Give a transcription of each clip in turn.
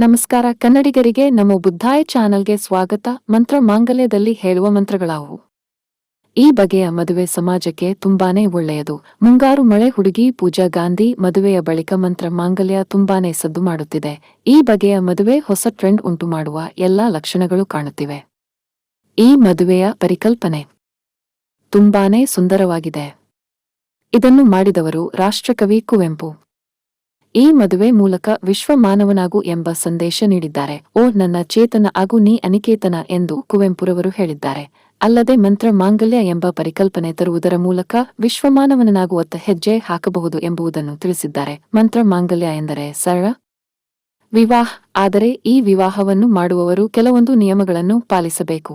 ನಮಸ್ಕಾರ ಕನ್ನಡಿಗರಿಗೆ ನಮ್ಮ ಬುದ್ಧಾಯ ಚಾನಲ್ಗೆ ಸ್ವಾಗತ. ಮಂತ್ರ ಮಾಂಗಲ್ಯದಲ್ಲಿ ಹೇಳುವ ಮಂತ್ರಗಳಾವು. ಈ ಬಗೆಯ ಮದುವೆ ಸಮಾಜಕ್ಕೆ ತುಂಬಾನೇ ಒಳ್ಳೆಯದು. ಮುಂಗಾರು ಮಳೆ ಹುಡುಗಿ ಪೂಜಾ ಗಾಂಧಿ ಮದುವೆಯ ಬಳಿಕ ಮಂತ್ರ ಮಾಂಗಲ್ಯ ತುಂಬಾನೇ ಸದ್ದು ಮಾಡುತ್ತಿದೆ. ಈ ಬಗೆಯ ಮದುವೆ ಹೊಸ ಟ್ರೆಂಡ್ ಉಂಟು ಮಾಡುವ ಎಲ್ಲಾ ಲಕ್ಷಣಗಳು ಕಾಣುತ್ತಿವೆ. ಈ ಮದುವೆಯ ಪರಿಕಲ್ಪನೆ ತುಂಬಾನೇ ಸುಂದರವಾಗಿದೆ. ಇದನ್ನು ಮಾಡಿದವರು ರಾಷ್ಟ್ರಕವಿ ಕುವೆಂಪು. ಈ ಮದುವೆ ಮೂಲಕ ವಿಶ್ವ ಮಾನವನಾಗು ಎಂಬ ಸಂದೇಶ ನೀಡಿದ್ದಾರೆ. ಓ ನನ್ನ ಚೇತನ ಆಗು ನೀ ಅನಿಕೇತನ ಎಂದು ಕುವೆಂಪುರವರು ಹೇಳಿದ್ದಾರೆ. ಅಲ್ಲದೆ ಮಂತ್ರ ಮಾಂಗಲ್ಯ ಎಂಬ ಪರಿಕಲ್ಪನೆ ತರುವುದರ ಮೂಲಕ ವಿಶ್ವಮಾನವನಾಗುವತ್ತ ಹೆಜ್ಜೆ ಹಾಕಬಹುದು ಎಂಬುದನ್ನು ತಿಳಿಸಿದ್ದಾರೆ. ಮಂತ್ರ ಮಾಂಗಲ್ಯ ಎಂದರೆ ಸರಳ ವಿವಾಹ, ಆದರೆ ಈ ವಿವಾಹವನ್ನು ಮಾಡುವವರು ಕೆಲವೊಂದು ನಿಯಮಗಳನ್ನು ಪಾಲಿಸಬೇಕು.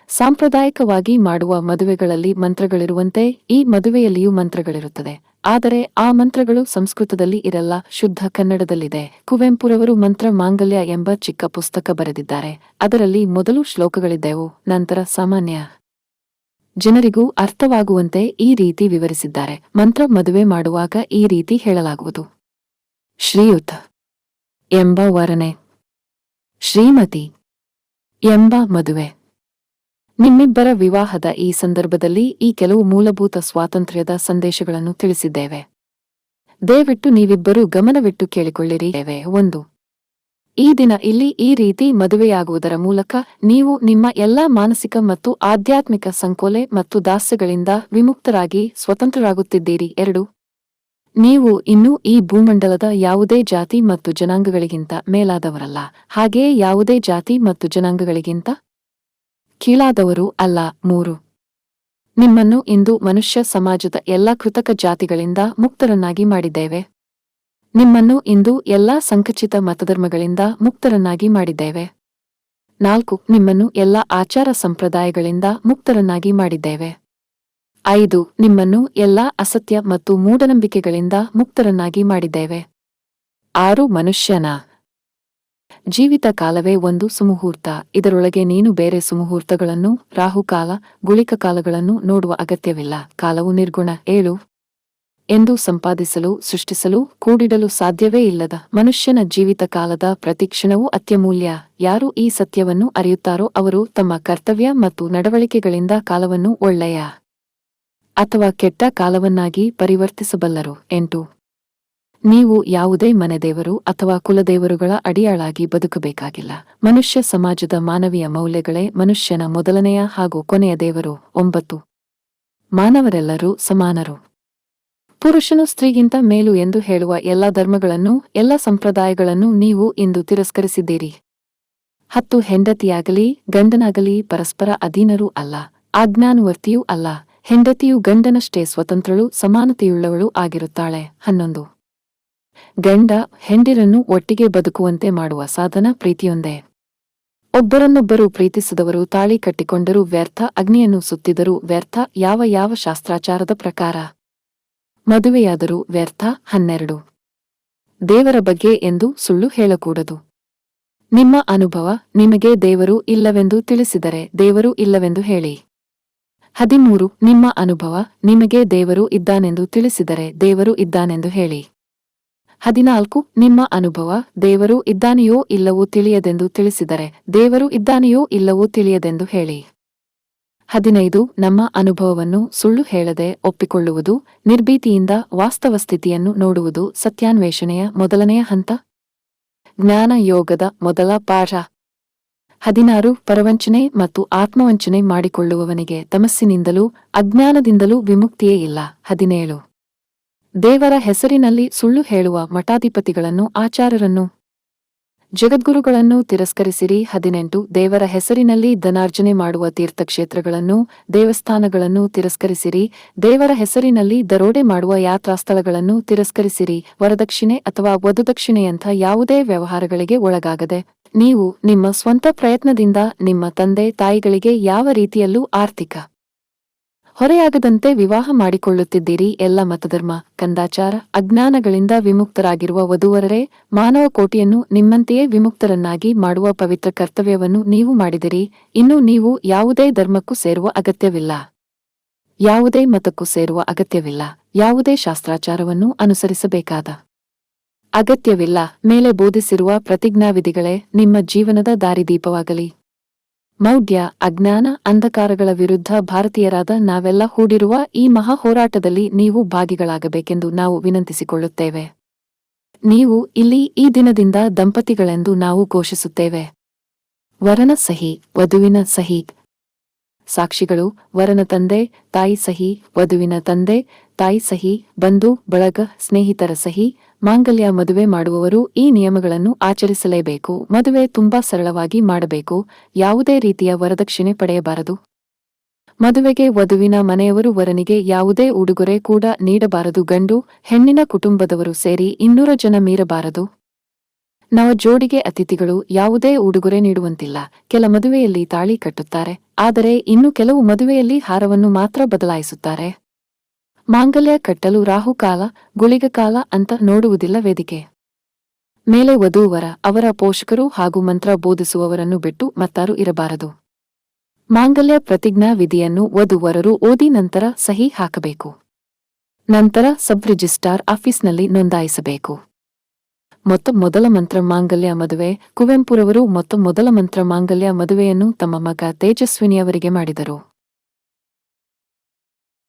ಸಾಂಪ್ರದಾಯಿಕವಾಗಿ ಮಾಡುವ ಮದುವೆಗಳಲ್ಲಿ ಮಂತ್ರಗಳಿರುವಂತೆ ಈ ಮದುವೆಯಲ್ಲಿಯೂ ಮಂತ್ರಗಳಿರುತ್ತದೆ. ಆದರೆ ಆ ಮಂತ್ರಗಳು ಸಂಸ್ಕೃತದಲ್ಲಿ ಇರಲ್ಲ, ಶುದ್ಧ ಕನ್ನಡದಲ್ಲಿದೆ. ಕುವೆಂಪುರವರು ಮಂತ್ರ ಮಾಂಗಲ್ಯ ಎಂಬ ಚಿಕ್ಕ ಪುಸ್ತಕ ಬರೆದಿದ್ದಾರೆ. ಅದರಲ್ಲಿ ಮೊದಲು ಶ್ಲೋಕಗಳಿದ್ದೆವು, ನಂತರ ಸಾಮಾನ್ಯ ಜನರಿಗೂ ಅರ್ಥವಾಗುವಂತೆ ಈ ರೀತಿ ವಿವರಿಸಿದ್ದಾರೆ. ಮಂತ್ರ ಮದುವೆ ಮಾಡುವಾಗ ಈ ರೀತಿ ಹೇಳಲಾಗುವುದು. ಶ್ರೀಯುತ ಎಂಬ ವರನೆ, ಶ್ರೀಮತಿ ಎಂಬ ಮದುವೆ. ನಿಮ್ಮಿಬ್ಬರ ವಿವಾಹದ ಈ ಸಂದರ್ಭದಲ್ಲಿ ಈ ಕೆಲವು ಮೂಲಭೂತ ಸ್ವಾತಂತ್ರ್ಯದ ಸಂದೇಶಗಳನ್ನು ತಿಳಿಸಿದ್ದೇವೆ. ದಯವಿಟ್ಟು ನೀವಿಬ್ಬರೂ ಗಮನವಿಟ್ಟು ಕೇಳಿಕೊಳ್ಳಿರಿ. 1. ಈ ದಿನ ಇಲ್ಲಿ ಈ ರೀತಿ ಮದುವೆಯಾಗುವುದರ ಮೂಲಕ ನೀವು ನಿಮ್ಮ ಎಲ್ಲಾ ಮಾನಸಿಕ ಮತ್ತು ಆಧ್ಯಾತ್ಮಿಕ ಸಂಕೋಲೆ ಮತ್ತು ದಾಸ್ಯಗಳಿಂದ ವಿಮುಕ್ತರಾಗಿ ಸ್ವತಂತ್ರರಾಗುತ್ತಿದ್ದೀರಿ. 2. ನೀವು ಇನ್ನೂ ಈ ಭೂಮಂಡಲದ ಯಾವುದೇ ಜಾತಿ ಮತ್ತು ಜನಾಂಗಗಳಿಗಿಂತ ಮೇಲಾದವರಲ್ಲ, ಹಾಗೆಯೇ ಯಾವುದೇ ಜಾತಿ ಮತ್ತು ಜನಾಂಗಗಳಿಗಿಂತ ಕೀಳಾದವರು ಅಲ್ಲ. 3. ನಿಮ್ಮನ್ನು ಇಂದು ಮನುಷ್ಯ ಸಮಾಜದ ಎಲ್ಲ ಕೃತಕ ಜಾತಿಗಳಿಂದ ಮುಕ್ತರನ್ನಾಗಿ ಮಾಡಿದ್ದೇವೆ. ನಿಮ್ಮನ್ನು ಇಂದು ಎಲ್ಲಾ ಸಂಕುಚಿತ ಮತಧರ್ಮಗಳಿಂದ ಮುಕ್ತರನ್ನಾಗಿ ಮಾಡಿದ್ದೇವೆ. 4. ನಿಮ್ಮನ್ನು ಎಲ್ಲ ಆಚಾರ ಸಂಪ್ರದಾಯಗಳಿಂದ ಮುಕ್ತರನ್ನಾಗಿ ಮಾಡಿದ್ದೇವೆ. 5. ನಿಮ್ಮನ್ನು ಎಲ್ಲ ಅಸತ್ಯ ಮತ್ತು ಮೂಢನಂಬಿಕೆಗಳಿಂದ ಮುಕ್ತರನ್ನಾಗಿ ಮಾಡಿದ್ದೇವೆ. 6. ಮನುಷ್ಯನ ಜೀವಿತ ಕಾಲವೇ ಒಂದು ಸುಮುಹೂರ್ತ. ಇದರೊಳಗೆ ನೀನು ಬೇರೆ ಸುಮುಹೂರ್ತಗಳನ್ನು, ರಾಹುಕಾಲ, ಗುಳಿಕ ಕಾಲಗಳನ್ನು ನೋಡುವ ಅಗತ್ಯವಿಲ್ಲ. ಕಾಲವು ನಿರ್ಗುಣ. 7. ಎಂದು ಸಂಪಾದಿಸಲು, ಸೃಷ್ಟಿಸಲು, ಕೂಡಿಡಲು ಸಾಧ್ಯವೇ ಇಲ್ಲದ ಮನುಷ್ಯನ ಜೀವಿತ ಕಾಲದ ಪ್ರತಿಕ್ಷಣವೂ ಅತ್ಯಮೂಲ್ಯ. ಯಾರು ಈ ಸತ್ಯವನ್ನು ಅರಿಯುತ್ತಾರೋ ಅವರು ತಮ್ಮ ಕರ್ತವ್ಯ ಮತ್ತು ನಡವಳಿಕೆಗಳಿಂದ ಕಾಲವನ್ನು ಒಳ್ಳೆಯ ಅಥವಾ ಕೆಟ್ಟ ಕಾಲವನ್ನಾಗಿ ಪರಿವರ್ತಿಸಬಲ್ಲರು. 8. ನೀವು ಯಾವುದೇ ಮನೆದೇವರು ಅಥವಾ ಕುಲದೇವರುಗಳ ಅಡಿಯಾಳಾಗಿ ಬದುಕಬೇಕಾಗಿಲ್ಲ. ಮನುಷ್ಯ ಸಮಾಜದ ಮಾನವೀಯ ಮೌಲ್ಯಗಳೇ ಮನುಷ್ಯನ ಮೊದಲನೆಯ ಹಾಗೂ ಕೊನೆಯ ದೇವರು. 9. ಮಾನವರೆಲ್ಲರೂ ಸಮಾನರು. ಪುರುಷನು ಸ್ತ್ರೀಗಿಂತ ಮೇಲು ಎಂದು ಹೇಳುವ ಎಲ್ಲ ಧರ್ಮಗಳನ್ನು, ಎಲ್ಲ ಸಂಪ್ರದಾಯಗಳನ್ನು ನೀವು ಇಂದು ತಿರಸ್ಕರಿಸಿದ್ದೀರಿ. 10. ಹೆಂಡತಿಯಾಗಲಿ ಗಂಡನಾಗಲಿ ಪರಸ್ಪರ ಅಧೀನರೂ ಅಲ್ಲ, ಆಜ್ಞಾನುವರ್ತಿಯೂ ಅಲ್ಲ. ಹೆಂಡತಿಯು ಗಂಡನಷ್ಟೇ ಸ್ವತಂತ್ರಳು, ಸಮಾನತೆಯುಳ್ಳವಳು ಆಗಿರುತ್ತಾಳೆ. 11. ಗಂಡ ಹೆಂಡಿರನ್ನು ಒಟ್ಟಿಗೆ ಬದುಕುವಂತೆ ಮಾಡುವ ಸಾಧನ ಪ್ರೀತಿಯೊಂದೇ. ಒಬ್ಬರನ್ನೊಬ್ಬರು ಪ್ರೀತಿಸಿದವರು ತಾಳಿ ಕಟ್ಟಿಕೊಂಡರೂ ವ್ಯರ್ಥ, ಅಗ್ನಿಯನ್ನು ಸುತ್ತಿದರೂ ವ್ಯರ್ಥ, ಯಾವ ಶಾಸ್ತ್ರಾಚಾರದ ಪ್ರಕಾರ ಮದುವೆಯಾದರೂ ವ್ಯರ್ಥ. 12. ದೇವರ ಬಗ್ಗೆ ಎಂದು ಸುಳ್ಳು ಹೇಳಕೂಡದು. ನಿಮ್ಮ ಅನುಭವ ನಿಮಗೆ ದೇವರು ಇಲ್ಲವೆಂದು ತಿಳಿಸಿದರೆ ದೇವರು ಇಲ್ಲವೆಂದು ಹೇಳಿ. 13. ನಿಮ್ಮ ಅನುಭವ ನಿಮಗೆ ದೇವರು ಇದ್ದಾನೆಂದು ತಿಳಿಸಿದರೆ ದೇವರು ಇದ್ದಾನೆಂದು ಹೇಳಿ. 14. ನಿಮ್ಮ ಅನುಭವ ದೇವರು ಇದ್ದಾನೆಯೋ ಇಲ್ಲವೋ ತಿಳಿಯದೆಂದು ತಿಳಿಸಿದರೆ ದೇವರು ಇದ್ದಾನೆಯೋ ಇಲ್ಲವೋ ತಿಳಿಯದೆಂದು ಹೇಳಿ. 15. ನಮ್ಮ ಅನುಭವವನ್ನು ಸುಳ್ಳು ಹೇಳದೆ ಒಪ್ಪಿಕೊಳ್ಳುವುದು, ನಿರ್ಭೀತಿಯಿಂದ ವಾಸ್ತವ ಸ್ಥಿತಿಯನ್ನು ನೋಡುವುದು ಸತ್ಯಾನ್ವೇಷಣೆಯ ಮೊದಲನೆಯ ಹಂತ, ಜ್ಞಾನ ಯೋಗದ ಮೊದಲ ಪಾಠ. 16. ಪರವಂಚನೆ ಮತ್ತು ಆತ್ಮವಂಚನೆ ಮಾಡಿಕೊಳ್ಳುವವನಿಗೆ ತಮಸ್ಸಿನಿಂದಲೂ ಅಜ್ಞಾನದಿಂದಲೂ ವಿಮುಕ್ತಿಯೇ ಇಲ್ಲ. 17. ದೇವರ ಹೆಸರಿನಲ್ಲಿ ಸುಳ್ಳು ಹೇಳುವ ಮಠಾಧಿಪತಿಗಳನ್ನು, ಆಚಾರ್ಯರನ್ನು, ಜಗದ್ಗುರುಗಳನ್ನು ತಿರಸ್ಕರಿಸಿರಿ. 18. ದೇವರ ಹೆಸರಿನಲ್ಲಿ ಧನಾರ್ಜನೆ ಮಾಡುವ ತೀರ್ಥಕ್ಷೇತ್ರಗಳನ್ನು, ದೇವಸ್ಥಾನಗಳನ್ನು ತಿರಸ್ಕರಿಸಿರಿ. ದೇವರ ಹೆಸರಿನಲ್ಲಿ ದರೋಡೆ ಮಾಡುವ ಯಾತ್ರಾಸ್ಥಳಗಳನ್ನು ತಿರಸ್ಕರಿಸಿರಿ. ವರದಕ್ಷಿಣೆ ಅಥವಾ ವಧುದಕ್ಷಿಣೆಯಂಥ ಯಾವುದೇ ವ್ಯವಹಾರಗಳಿಗೆ ಒಳಗಾಗದೆ ನೀವು ನಿಮ್ಮ ಸ್ವಂತ ಪ್ರಯತ್ನದಿಂದ ನಿಮ್ಮ ತಂದೆ ತಾಯಿಗಳಿಗೆ ಯಾವ ರೀತಿಯಲ್ಲೂ ಆರ್ಥಿಕ ಹೊರೆಯಾಗದಂತೆ ವಿವಾಹ ಮಾಡಿಕೊಳ್ಳುತ್ತಿದ್ದೀರಿ. ಎಲ್ಲ ಮತಧರ್ಮ, ಕಂದಾಚಾರ, ಅಜ್ಞಾನಗಳಿಂದ ವಿಮುಕ್ತರಾಗಿರುವ ವಧುವರರೇ, ಮಾನವ ಕೋಟಿಯನ್ನು ನಿಮ್ಮಂತೆಯೇ ವಿಮುಕ್ತರನ್ನಾಗಿ ಮಾಡುವ ಪವಿತ್ರ ಕರ್ತವ್ಯವನ್ನು ನೀವು ಮಾಡಿದಿರಿ. ಇನ್ನು ನೀವು ಯಾವುದೇ ಧರ್ಮಕ್ಕೂ ಸೇರುವ ಅಗತ್ಯವಿಲ್ಲ, ಯಾವುದೇ ಮತಕ್ಕೂ ಸೇರುವ ಅಗತ್ಯವಿಲ್ಲ, ಯಾವುದೇ ಶಾಸ್ತ್ರಾಚಾರವನ್ನು ಅನುಸರಿಸಬೇಕಾದ ಅಗತ್ಯವಿಲ್ಲ. ಮೇಲೆ ಬೋಧಿಸಿರುವ ಪ್ರತಿಜ್ಞಾವಿಧಿಗಳೇ ನಿಮ್ಮ ಜೀವನದ ದಾರಿದೀಪವಾಗಲಿ. ಮೌಢ್ಯ, ಅಜ್ಞಾನ, ಅಂಧಕಾರಗಳ ವಿರುದ್ಧ ಭಾರತೀಯರಾದ ನಾವೆಲ್ಲ ಹೂಡಿರುವ ಈ ಮಹಾ ಹೋರಾಟದಲ್ಲಿ ನೀವು ಭಾಗಿಗಳಾಗಬೇಕೆಂದು ನಾವು ವಿನಂತಿಸಿಕೊಳ್ಳುತ್ತೇವೆ. ನೀವು ಇಲ್ಲಿ ಈ ದಿನದಿಂದ ದಂಪತಿಗಳೆಂದು ನಾವು ಘೋಷಿಸುತ್ತೇವೆ. ವರನ ಸಹಿ, ವಧುವಿನ ಸಹಿ. ಸಾಕ್ಷಿಗಳು: ವರನ ತಂದೆ, ತಾಯಿ ಸಹಿ, ವಧುವಿನ ತಂದೆ, ತಾಯಿ ಸಹಿ, ಬಂಧು ಬಳಗ, ಸ್ನೇಹಿತರ ಸಹಿ. ಮಾಂಗಲ್ಯ ಮದುವೆ ಮಾಡುವವರು ಈ ನಿಯಮಗಳನ್ನು ಆಚರಿಸಲೇಬೇಕು. ಮದುವೆ ತುಂಬಾ ಸರಳವಾಗಿ ಮಾಡಬೇಕು. ಯಾವುದೇ ರೀತಿಯ ವರದಕ್ಷಿಣೆ ಪಡೆಯಬಾರದು. ಮದುವೆಗೆ ವಧುವಿನ ಮನೆಯವರು ವರನಿಗೆ ಯಾವುದೇ ಉಡುಗೊರೆ ಕೂಡ ನೀಡಬಾರದು. ಗಂಡು ಹೆಣ್ಣಿನ ಕುಟುಂಬದವರು ಸೇರಿ 200 ಜನ ಮೀರಬಾರದು. ನವ ಜೋಡಿಗೆ ಅತಿಥಿಗಳು ಯಾವುದೇ ಉಡುಗೊರೆ ನೀಡುವಂತಿಲ್ಲ. ಕೆಲ ಮದುವೆಯಲ್ಲಿ ತಾಳಿ ಕಟ್ಟುತ್ತಾರೆ, ಆದರೆ ಇನ್ನು ಕೆಲವು ಮದುವೆಯಲ್ಲಿ ಹಾರವನ್ನು ಮಾತ್ರ ಬದಲಾಯಿಸುತ್ತಾರೆ. ಮಾಂಗಲ್ಯ ಕಟ್ಟಲು ರಾಹುಕಾಲ, ಗುಳಿಗಕಾಲ ಅಂತ ನೋಡುವುದಿಲ್ಲ ವೇದಿಕೆ ಮೇಲೆ. ವಧೂವರ, ಅವರ ಪೋಷಕರು ಹಾಗೂ ಮಂತ್ರ ಬೋಧಿಸುವವರನ್ನು ಬಿಟ್ಟು ಮತ್ತಾರು ಇರಬಾರದು. ಮಾಂಗಲ್ಯ ಪ್ರತಿಜ್ಞಾ ವಿಧಿಯನ್ನು ವಧುವರರು ಓದಿ ನಂತರ ಸಹಿ ಹಾಕಬೇಕು. ನಂತರ ಸಬ್ ರಿಜಿಸ್ಟ್ರಾರ್ ಆಫೀಸ್ನಲ್ಲಿ ನೋಂದಾಯಿಸಬೇಕು. ಮೊದಲ ಮಂತ್ರ ಮಾಂಗಲ್ಯ ಮದುವೆ. ಕುವೆಂಪುರವರು ಮೊದಲ ಮಂತ್ರ ಮಾಂಗಲ್ಯ ಮದುವೆಯನ್ನು ತಮ್ಮ ಮಗ ತೇಜಸ್ವಿನಿಯವರಿಗೆ ಮಾಡಿದರು.